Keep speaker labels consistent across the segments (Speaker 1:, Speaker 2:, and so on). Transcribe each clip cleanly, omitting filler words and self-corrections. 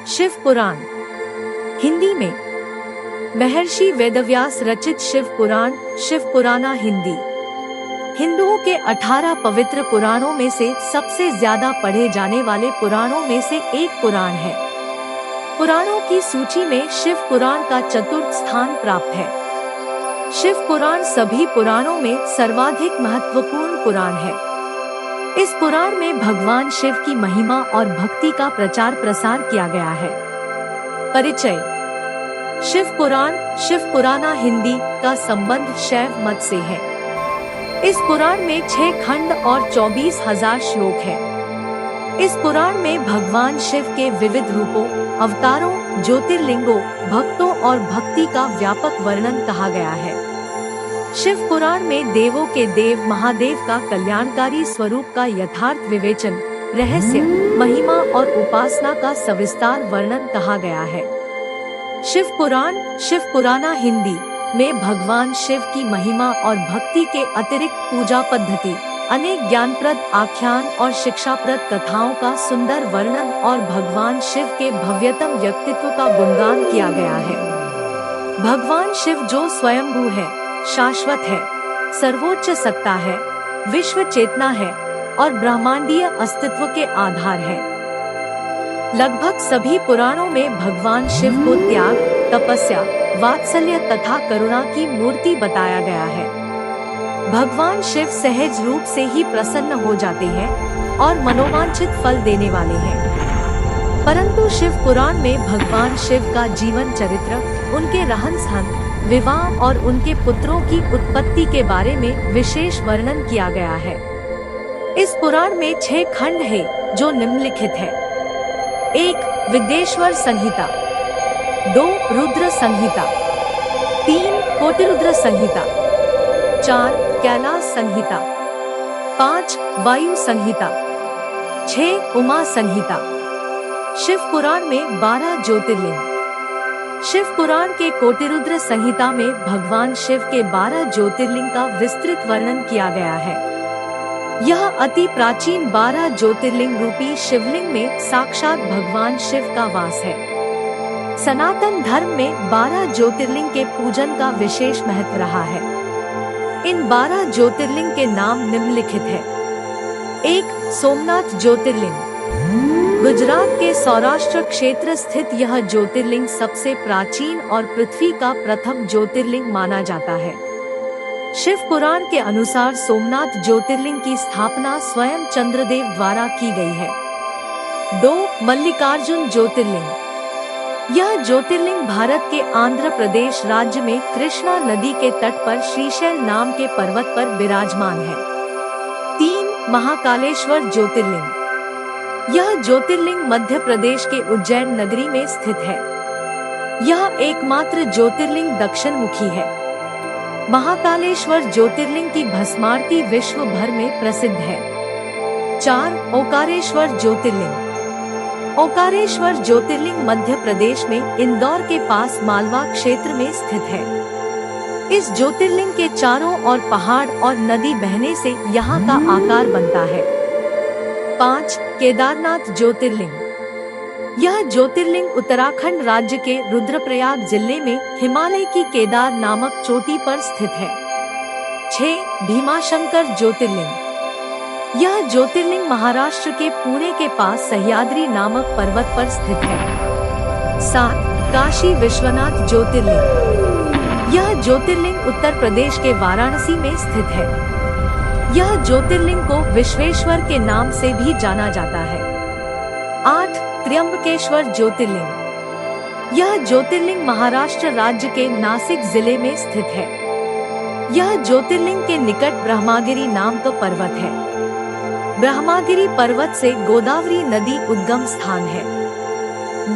Speaker 1: शिव पुराण हिंदी में महर्षि वेदव्यास रचित शिव पुराण, शिव पुराना हिंदी। हिंदुओं के 18 पवित्र पुराणों में से सबसे ज्यादा पढ़े जाने वाले पुराणों में से एक पुराण है। पुराणों की सूची में शिव पुराण का चतुर्थ स्थान प्राप्त है। शिव पुराण सभी पुराणों में सर्वाधिक महत्वपूर्ण पुराण है। इस पुराण में भगवान शिव की महिमा और भक्ति का प्रचार प्रसार किया गया है। परिचय। शिव पुराण, शिव पुराना हिंदी का संबंध शैव मत से है। इस पुराण में 6 खंड और 24,000 श्लोक है। इस पुराण में भगवान शिव के विविध रूपों, अवतारों, ज्योतिर्लिंगों, भक्तों और भक्ति का व्यापक वर्णन कहा गया है। शिव पुराण में देवों के देव महादेव का कल्याणकारी स्वरूप का यथार्थ विवेचन, रहस्य, महिमा और उपासना का सविस्तार वर्णन कहा गया है। शिव पुराण, शिव पुराना हिंदी में भगवान शिव की महिमा और भक्ति के अतिरिक्त पूजा पद्धति, अनेक ज्ञानप्रद आख्यान और शिक्षाप्रद कथाओं का सुंदर वर्णन और भगवान शिव के भव्यतम व्यक्तित्व का गुणगान किया गया है। भगवान शिव जो स्वयंभू है, शाश्वत है, सर्वोच्च सत्ता है, विश्व चेतना है और ब्रह्मांडीय अस्तित्व के आधार है। लगभग सभी पुराणों में भगवान शिव को त्याग, तपस्या, वात्सल्य तथा करुणा की मूर्ति बताया गया है। भगवान शिव सहज रूप से ही प्रसन्न हो जाते हैं और मनोवांछित फल देने वाले हैं। परंतु शिव पुराण में भगवान शिव का जीवन चरित्र, उनके रहन सहन, विवाह और उनके पुत्रों की उत्पत्ति के बारे में विशेष वर्णन किया गया है। इस पुराण में 6 खंड है जो निम्नलिखित है। 1. विद्येश्वर संहिता, 2. रुद्र संहिता, 3. कोटिरुद्र संहिता, 4. कैलाश संहिता, 5. वायु संहिता, 6. उमा संहिता। शिव पुराण में 12 ज्योतिर्लिंग। शिव पुराण के कोटिरुद्र संहिता में भगवान शिव के 12 ज्योतिर्लिंग का विस्तृत वर्णन किया गया है। यह अति प्राचीन 12 ज्योतिर्लिंग रूपी शिवलिंग में साक्षात भगवान शिव का वास है। सनातन धर्म में 12 ज्योतिर्लिंग के पूजन का विशेष महत्व रहा है। इन 12 ज्योतिर्लिंग के नाम निम्नलिखित है। 1. सोमनाथ ज्योतिर्लिंग। गुजरात के सौराष्ट्र क्षेत्र स्थित यह ज्योतिर्लिंग सबसे प्राचीन और पृथ्वी का प्रथम ज्योतिर्लिंग माना जाता है। शिव पुराण के अनुसार सोमनाथ ज्योतिर्लिंग की स्थापना स्वयं चंद्रदेव द्वारा की गई है। 2. मल्लिकार्जुन ज्योतिर्लिंग। यह ज्योतिर्लिंग भारत के आंध्र प्रदेश राज्य में कृष्णा नदी के तट पर श्रीशैल नाम के पर्वत पर विराजमान है। 3. महाकालेश्वर ज्योतिर्लिंग। यह ज्योतिर्लिंग मध्य प्रदेश के उज्जैन नगरी में स्थित है। यह एकमात्र ज्योतिर्लिंग दक्षिण मुखी है। महाकालेश्वर ज्योतिर्लिंग की भस्मारती विश्व भर में प्रसिद्ध है। 4. ओकारेश्वर ज्योतिर्लिंग। ओकारेश्वर ज्योतिर्लिंग मध्य प्रदेश में इंदौर के पास मालवा क्षेत्र में स्थित है। इस ज्योतिर्लिंग के चारों ओर पहाड़ और नदी बहने से यहाँ का आकार बनता है। 5. केदारनाथ ज्योतिर्लिंग। यह ज्योतिर्लिंग उत्तराखंड राज्य के रुद्रप्रयाग जिले में हिमालय की केदार नामक चोटी पर स्थित है। 6. भीमाशंकर ज्योतिर्लिंग। यह ज्योतिर्लिंग महाराष्ट्र के पुणे के पास सह्याद्री नामक पर्वत पर स्थित है। 7. काशी विश्वनाथ ज्योतिर्लिंग। यह ज्योतिर्लिंग उत्तर प्रदेश के वाराणसी में स्थित है। यह ज्योतिर्लिंग को विश्वेश्वर के नाम से भी जाना जाता है। 8. त्र्यंबकेश्वर ज्योतिर्लिंग। यह ज्योतिर्लिंग महाराष्ट्र राज्य के नासिक जिले में स्थित है। यह ज्योतिर्लिंग के निकट ब्रह्मागिरी नाम का पर्वत है। ब्रह्मागिरी पर्वत से गोदावरी नदी उद्गम स्थान है।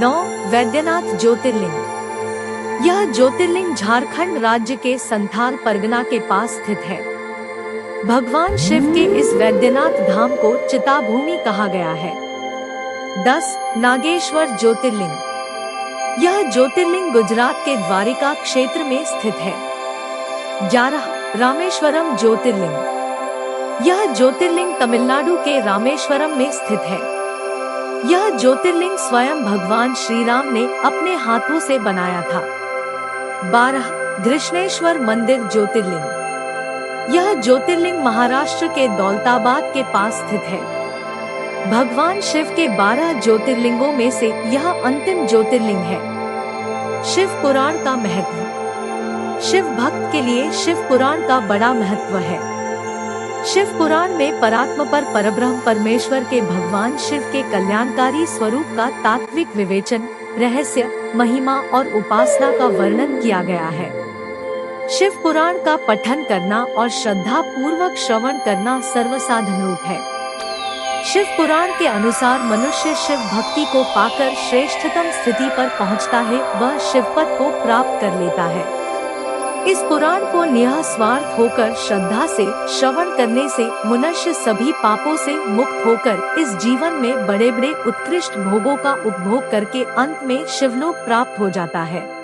Speaker 1: 9. वैद्यनाथ ज्योतिर्लिंग। यह ज्योतिर्लिंग झारखंड राज्य के संथाल परगना के पास स्थित है। भगवान शिव के इस वैद्यनाथ धाम को चिताभूमि कहा गया है। 10. नागेश्वर ज्योतिर्लिंग। यह ज्योतिर्लिंग गुजरात के द्वारिका क्षेत्र में स्थित है। 11. रामेश्वरम ज्योतिर्लिंग। यह ज्योतिर्लिंग तमिलनाडु के रामेश्वरम में स्थित है। यह ज्योतिर्लिंग स्वयं भगवान श्री राम ने अपने हाथों से बनाया था। 12 घृष्णेश्वर मंदिर ज्योतिर्लिंग। यह ज्योतिर्लिंग महाराष्ट्र के दौलताबाद के पास स्थित है। भगवान शिव के 12 ज्योतिर्लिंगों में से यह अंतिम ज्योतिर्लिंग है। शिव पुराण का महत्व। शिव भक्त के लिए शिव पुराण का बड़ा महत्व है। शिव पुराण में परात्म पर परब्रह्म परमेश्वर के भगवान शिव के कल्याणकारी स्वरूप का तात्विक विवेचन, रहस्य, महिमा और उपासना का वर्णन किया गया है। शिव पुराण का पठन करना और श्रद्धा पूर्वक श्रवण करना सर्वसाधन रूप है। शिव पुराण के अनुसार मनुष्य शिव भक्ति को पाकर श्रेष्ठतम स्थिति पर पहुंचता है, वह शिवपद को प्राप्त कर लेता है। इस पुराण को निःस्वार्थ होकर श्रद्धा से श्रवण करने से मनुष्य सभी पापों से मुक्त होकर इस जीवन में बड़े बड़े उत्कृष्ट भोगों का उपभोग करके अंत में शिवलोक प्राप्त हो जाता है।